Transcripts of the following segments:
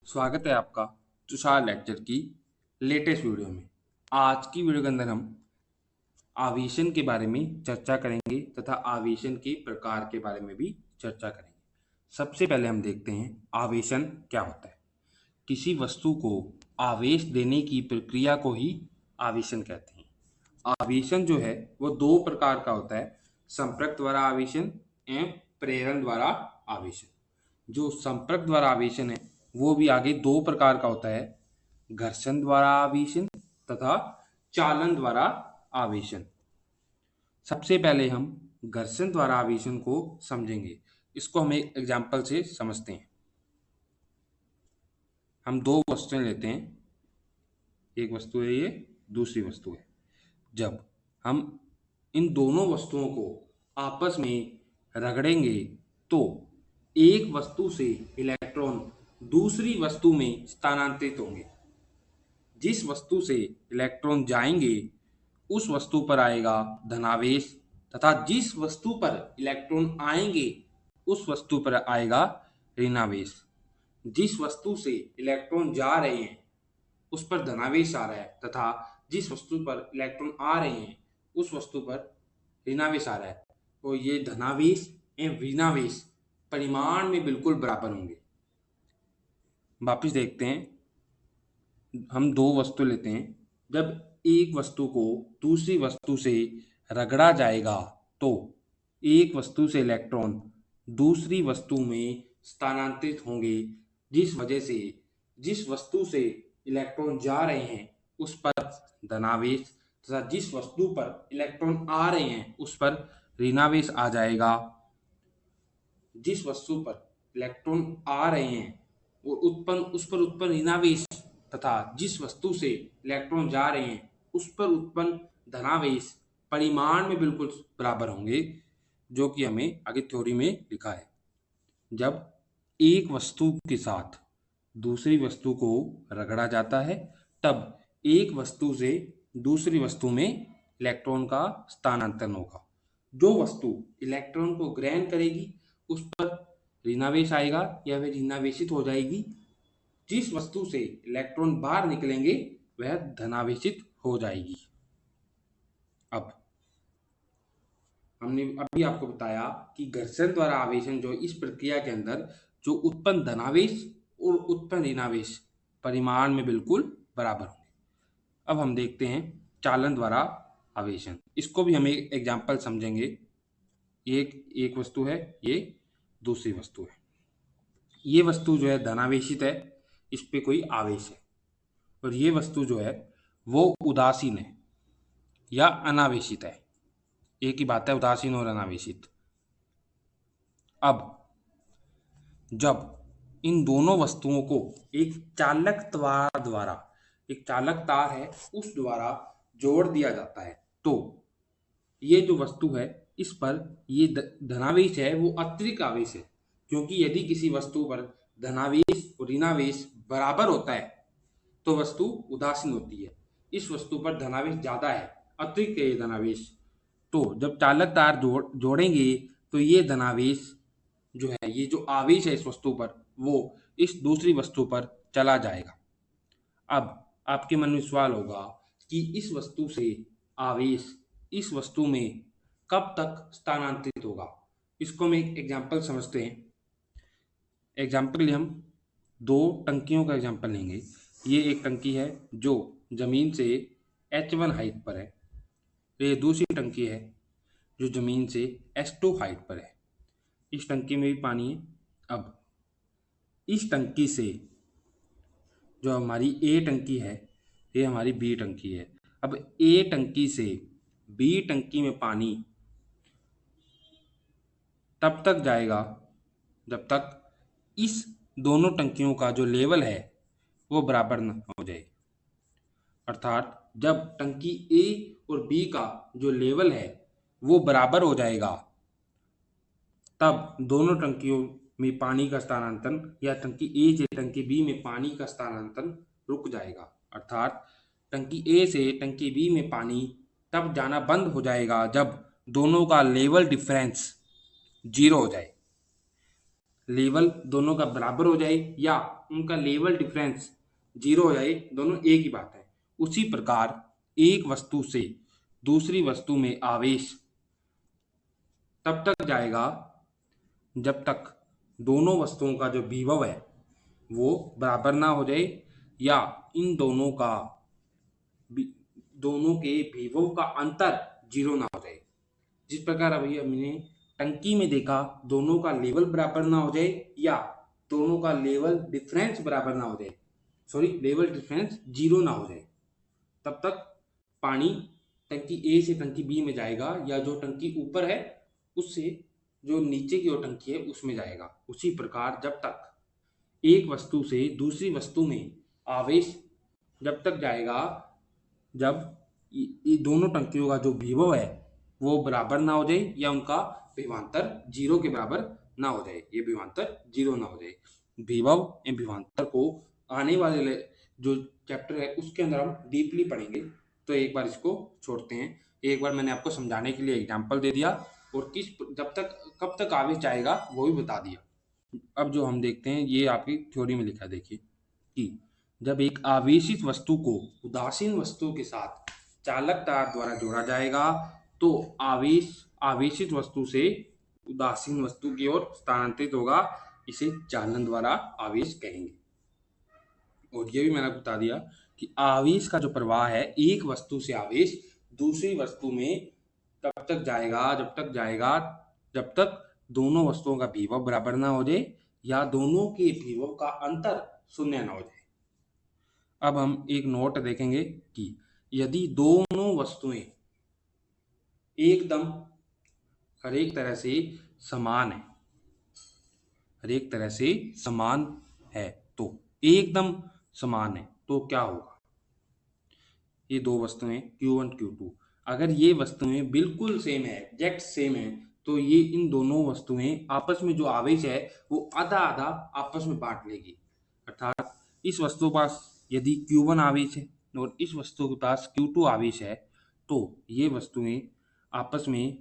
स्वागत है आपका तुषार लेक्चर की लेटेस्ट वीडियो में। आज की वीडियो के अंदर हम आवेशन के बारे में चर्चा करेंगे तथा आवेशन के प्रकार के बारे में भी चर्चा करेंगे। सबसे पहले हम देखते हैं आवेशन क्या होता है। किसी वस्तु को आवेश देने की प्रक्रिया को ही आवेशन कहते हैं। आवेशन जो है वो दो प्रकार का होता है, संपर्क द्वारा आवेशन एवं प्रेरण द्वारा आवेशन। जो संपर्क द्वारा आवेशन है वो भी आगे दो प्रकार का होता है, घर्षण द्वारा आवेशन तथा चालन द्वारा आवेशन। सबसे पहले हम घर्षण द्वारा आवेशन को समझेंगे। इसको हम एक एग्जाम्पल से समझते हैं। हम दो वस्तुएं लेते हैं, एक वस्तु है ये, दूसरी वस्तु है। जब हम इन दोनों वस्तुओं को आपस में रगड़ेंगे तो एक वस्तु से इलेक्ट्रॉन दूसरी वस्तु में स्थानांतरित होंगे। जिस वस्तु से इलेक्ट्रॉन जाएंगे उस वस्तु पर आएगा धनावेश तथा जिस वस्तु पर इलेक्ट्रॉन आएंगे उस वस्तु पर आएगा ऋणावेश। जिस वस्तु से इलेक्ट्रॉन जा रहे हैं उस पर धनावेश आ रहा है तथा जिस वस्तु पर इलेक्ट्रॉन आ रहे हैं उस वस्तु पर ऋणावेश आ रहा है, तो ये धनावेश एवं ऋणावेश परिमाण में बिल्कुल बराबर होंगे। वापिस देखते हैं, हम दो वस्तु लेते हैं। जब एक वस्तु को दूसरी वस्तु से रगड़ा जाएगा तो एक वस्तु से इलेक्ट्रॉन दूसरी वस्तु में स्थानांतरित होंगे, जिस वजह से जिस वस्तु से इलेक्ट्रॉन जा रहे हैं उस पर धनावेश तथा जिस वस्तु पर इलेक्ट्रॉन आ रहे हैं उस पर ऋणावेश आ जाएगा। जिस वस्तु पर इलेक्ट्रॉन आ रहे हैं उस पर उत्पन्न ऋणावेश तथा जिस वस्तु से इलेक्ट्रॉन जा रहे हैं उस पर उत्पन्न धनावेश परिमाण में बिल्कुल बराबर होंगे, जो कि हमें आगे थ्योरी में लिखा है। जब एक वस्तु के साथ दूसरी वस्तु को रगड़ा जाता है तब एक वस्तु से दूसरी वस्तु में इलेक्ट्रॉन का स्थानांतरण होगा। जो वस्तु इलेक्ट्रॉन को ग्रहण करेगी उस पर ऋणावेश आएगा या वह ऋणावेशित हो जाएगी। जिस वस्तु से इलेक्ट्रॉन बाहर निकलेंगे वह धनावेशित हो जाएगी। अब हमने अभी आपको बताया कि घर्षण द्वारा आवेशन जो इस प्रक्रिया के अंदर जो उत्पन्न धनावेश और उत्पन्न ऋणावेश परिमाण में बिल्कुल बराबर होंगे। अब हम देखते हैं चालन द्वारा आवेशन। इसको भी हम एक एग्जाम्पल समझेंगे। एक वस्तु है, ये दूसरी वस्तु है। ये वस्तु जो है धनावेशित है, इस पे कोई आवेश है, और ये वस्तु जो है वो उदासीन है या अनावेशित है। एक ही बात है, उदासीन और अनावेशित। अब जब इन दोनों वस्तुओं को एक चालक तार है उस द्वारा जोड़ दिया जाता है तो ये जो वस्तु है इस पर ये धनावेश है वो अतिरिक्त आवेश है, क्योंकि यदि किसी वस्तु पर धनावेश और ऋणावेश बराबर होता है तो वस्तु उदासीन होती है। इस वस्तु पर धनावेश ज्यादा है, अतिरिक्त है ये धनावेश, तो जब चालक तार जोड़ेंगे तो ये धनावेश जो है, ये जो आवेश है इस वस्तु पर वो इस दूसरी वस्तु पर चला जाएगा। अब आपके मन में सवाल होगा कि इस वस्तु से आवेश इस वस्तु में कब तक स्थानांतरित होगा। इसको हम एक एग्जाम्पल समझते हैं। एग्जाम्पल के लिए हम दो टंकियों का एग्जाम्पल लेंगे। ये एक टंकी है जो जमीन से H1 हाइट पर है, ये दूसरी टंकी है जो जमीन से S2 हाइट पर है। इस टंकी में भी पानी है। अब इस टंकी से जो हमारी A टंकी है ये हमारी B टंकी है। अब A टंकी से B टंकी में पानी तब तक जाएगा जब तक इस दोनों टंकियों का जो लेवल है वो बराबर न हो जाए। अर्थात जब टंकी A और B का जो लेवल है वो बराबर हो जाएगा तब दोनों टंकियों में पानी का स्थानांतरण या टंकी A से टंकी B में पानी का स्थानांतरण रुक जाएगा। अर्थात टंकी A से टंकी B में पानी तब जाना बंद हो जाएगा जब दोनों का लेवल डिफरेंस 0 हो जाए, लेवल दोनों का बराबर हो जाए या उनका लेवल डिफरेंस 0 हो जाए, दोनों एक ही बात है। उसी प्रकार एक वस्तु से दूसरी वस्तु में आवेश तब तक जाएगा जब तक दोनों वस्तुओं का जो विभव है वो बराबर ना हो जाए, या इन दोनों के विभव का अंतर 0 ना हो जाए। जिस प्रकार अभी हमने टंकी में देखा, दोनों का लेवल बराबर ना हो जाए या दोनों का लेवल डिफरेंस बराबर ना हो जाए, लेवल डिफरेंस 0 ना हो जाए, तब तक पानी टंकी ए से टंकी बी में जाएगा, या जो टंकी ऊपर है उससे जो नीचे की ओर टंकी है उसमें जाएगा। उसी प्रकार जब तक एक वस्तु से दूसरी वस्तु में आवेश जब तक जाएगा जब ये दोनों टंकियों का जो विभव है वो बराबर ना हो जाए, या उनका विभवांतर 0 के बराबर ना हो जाए, ये विभवांतर 0 ना हो जाए। विभव एवं विभवांतर को आने वाले जो चैप्टर है उसके अंदर हम डीपली पढ़ेंगे, तो एक बार इसको छोड़ते हैं। एक बार मैंने आपको समझाने के लिए एग्जाम्पल दे दिया और जब तक कब तक आवेश जाएगा वो भी बता दिया। अब जो हम देखते हैं ये आपकी थ्योरी में लिखा है, देखिए कि जब एक आवेशित वस्तु को उदासीन वस्तु के साथ चालक तार द्वारा जोड़ा जाएगा तो आवेशित वस्तु से उदासीन वस्तु की ओर स्थानांतरित होगा, इसे चालन द्वारा आवेश कहेंगे। और ये भी मैंने बता दिया कि आवेश का जो प्रवाह है एक वस्तु से आवेश दूसरी वस्तु में तब तक जाएगा जब तक दोनों वस्तुओं का विभव बराबर ना हो जाए या दोनों के विभव का अंतर 0 ना हो जाए। अब हम एक नोट देखेंगे कि यदि दोनों वस्तुएं एकदम हर एक तरह से समान है तो एकदम समान है तो क्या होगा, ये दो वस्तुएं Q1 Q2 अगर ये वस्तुएं बिल्कुल सेम है, एग्जैक्ट सेम है, तो ये इन दोनों वस्तुएं आपस में जो आवेश है वो आधा आधा आपस में बांट लेगी। अर्थात इस वस्तु के पास यदि Q1 आवेश है और इस वस्तु के पास Q2 आवेश है तो ये वस्तुएं आपस में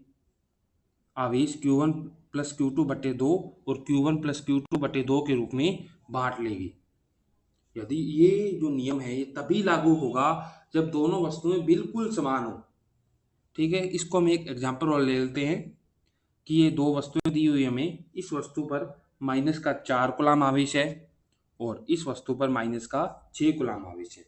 आवेश Q1 प्लस Q2 बटे 2 और Q1 प्लस Q2 बटे 2 के रूप में बांट लेगी। यदि ये जो नियम है ये तभी लागू होगा जब दोनों वस्तुएं बिल्कुल समान हो। ठीक है, इसको हम एक एग्जांपल और ले लेते हैं कि ये दो वस्तुएं दी हुई हमें, इस वस्तु पर माइनस का 4 कूलम आवेश है और इस वस्तु पर माइनस का 6 कूलम आवेश है।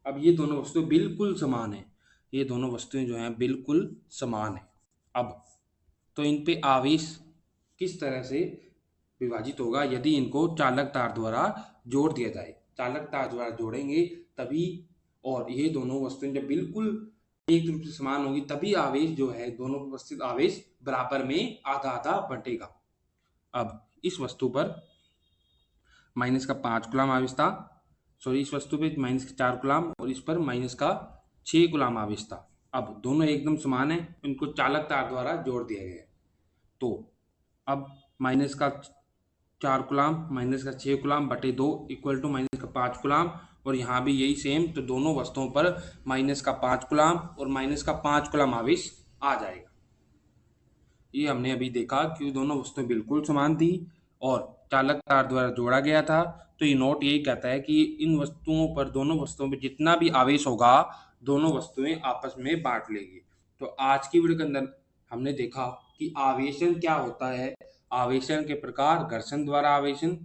अब ये दोनों वस्तुएं बिल्कुल समान है, ये दोनों वस्तुएं जो हैं बिल्कुल समान है। अब तो इन पे आवेश किस तरह से विभाजित होगा, यदि इनको चालक तार द्वारा जोड़ दिया जाए। चालक तार द्वारा जोड़ेंगे तभी, और ये दोनों वस्तुएं जब बिल्कुल एक रूप से समान होगी तभी आवेश जो है दोनों उपस्थित आवेश बराबर में आधा आधा बंटेगा। अब इस वस्तु पर माइनस का 5 कूलम आवेश था, इस वस्तु पे माइनस का 4 कूलम और इस पर माइनस का 6 कूलम आवेश था। अब दोनों एकदम समान है, इनको चालक तार द्वारा जोड़ दिया गया है। तो अब माइनस का 4 कूलम माइनस का 6 कूलम बटे 2 इक्वल टू माइनस का 5 कूलम, और यहाँ भी यही सेम, तो दोनों वस्तुओं पर माइनस का 5 कूलम और माइनस का 5 कूलम आवेश आ जाएगा। ये हमने अभी देखा कि दोनों वस्तुएं बिल्कुल समान थी और चालक तार द्वारा जोड़ा गया था। तो ये नोट यही कहता है कि इन वस्तुओं पर दोनों वस्तुओं पर जितना भी आवेश होगा दोनों वस्तुएं आपस में बांट लेगी। तो आज की वीडियो के अंदर हमने देखा कि आवेशन क्या होता है, आवेशन के प्रकार, घर्षण द्वारा आवेशन,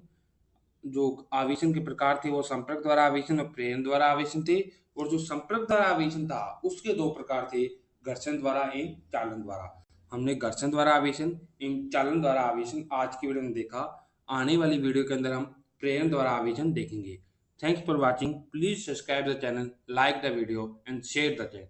जो आवेशन के प्रकार थे वो संपर्क द्वारा आवेशन और प्रेरण द्वारा आवेशन थे, और जो संपर्क द्वारा आवेशन था उसके दो प्रकार थे, घर्षण द्वारा एवं चालन द्वारा। हमने घर्षण द्वारा आवेशन एवं चालन द्वारा आवेशन आज की वीडियो में देखा। आने वाली वीडियो के अंदर हम प्रेरण द्वारा आवेशन देखेंगे। Thanks for watching. Please subscribe the channel, like the video and share the channel.